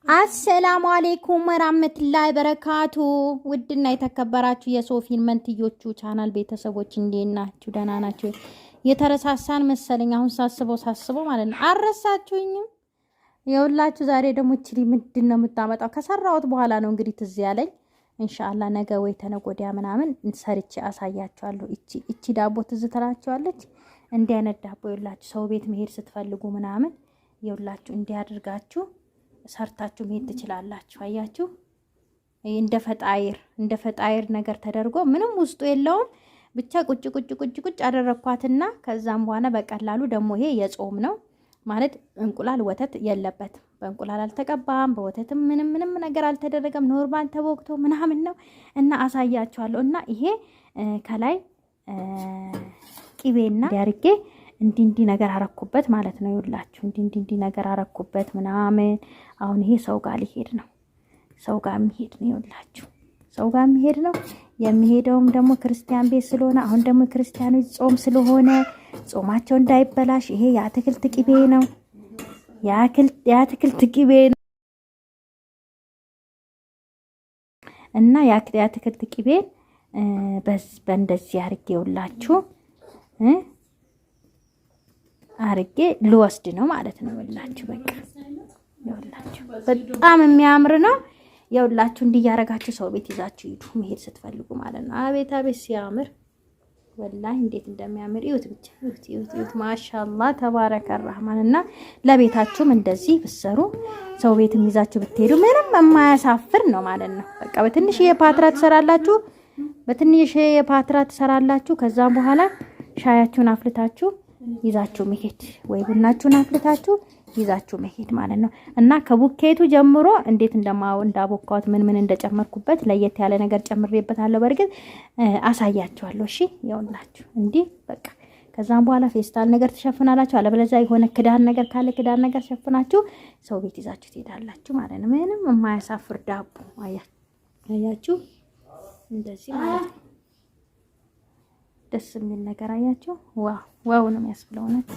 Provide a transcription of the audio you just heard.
አሰላሙ አለይኩም ወራህመቱላሂ በረካቱ። ውድና የተከበራችሁ የሶፊን መንትዮቹ ቻናል ቤተሰቦች እንዴት ናችሁ? ደህና ናችሁ? የተረሳሳን መሰለኝ አሁን ሳስበው ማለት ነው። አረሳችሁኝም? የሁላችሁ ዛሬ ደግሞ እቺ ምንድነው የምታመጣው? ከሰራሁት በኋላ ነው እንግዲህ ትዝ ያለኝ። ኢንሻአላህ ነገ ወይ ተነጎዲያ ምናምን ሰርቼ አሳያችኋለሁ። እቺ ዳቦ ትዝ ትላችኋለች። እንዲህ አይነት ዳቦ ይውላችሁ ሰው ቤት መሄድ ስትፈልጉ ምናምን ይውላችሁ እንዲያድርጋችሁ ሰርታችሁ መሄድ ትችላላችሁ። አያችሁ እንደ ፈጣይር ነገር ተደርጎ ምንም ውስጡ የለውም። ብቻ ቁጭ አደረኳትና ከዛም በኋላ በቀላሉ ደግሞ ይሄ የጾም ነው ማለት እንቁላል ወተት የለበትም። በእንቁላል አልተቀባም፣ በወተትም ምንም ነገር አልተደረገም። ኖርማል ተቦክቶ ምናምን ነው እና አሳያችኋለሁ። እና ይሄ ከላይ ቂቤና ያርጌ እንዲህ ነገር አረኩበት ማለት ነው። ይውላችሁ እንዲህ ነገር አረኩበት ምናምን። አሁን ይሄ ሰው ጋር ሊሄድ ነው። ሰው ጋር የሚሄድ ነው። ይውላችሁ ሰው ጋር የሚሄድ ነው። የሚሄደውም ደግሞ ክርስቲያን ቤት ስለሆነ አሁን ደግሞ ክርስቲያኖች ጾም ስለሆነ ጾማቸው እንዳይበላሽ ይሄ የአትክልት ቂቤ ነው። የአትክልት ቂቤ ነው እና የአትክልት ቂቤ በእንደዚህ አርጌ ይውላችሁ አርጌ ልወስድ ነው ማለት ነው። ይውላችሁ በቃ ይውላችሁ በጣም የሚያምር ነው። ይውላችሁ እንዲያረጋችሁ ሰው ቤት ይዛችሁ ሂዱ መሄድ ስትፈልጉ ማለት ነው። አቤት ሲያምር ወላሂ እንዴት እንደሚያምር ይሁት ብቻ ይሁት ማሻአላህ ተባረከ ረህማን። እና ለቤታችሁም እንደዚህ ብትሰሩ ሰው ቤትም ይዛችሁ ብትሄዱ ምንም የማያሳፍር ነው ማለት ነው። በቃ በትንሽ የፓትራ ትሰራላችሁ። ከዛ በኋላ ሻያችሁን አፍልታችሁ ይዛችሁ መሄድ ወይ ቡናችሁን አፍልታችሁ ይዛችሁ መሄድ ማለት ነው። እና ከቡኬቱ ጀምሮ እንዴት እንዳቦካሁት ምን እንደጨመርኩበት ለየት ያለ ነገር ጨምሬበታለሁ። በርግጥ አሳያችኋለሁ። እሺ ይኸውላችሁ እንዲህ በቃ ከዛም በኋላ ፌስታል ነገር ትሸፍናላችሁ። አለበለዚያ የሆነ ክዳን ነገር ካለ ክዳን ነገር ሸፍናችሁ ሰው ቤት ይዛችሁ ትሄዳላችሁ ማለት ነው። ምንም የማያሳፍር ዳቦ አያችሁ እንደዚህ ማለት ነው። ደስ የሚል ነገር አያችሁ። ዋው ነው የሚያስብለው እውነት።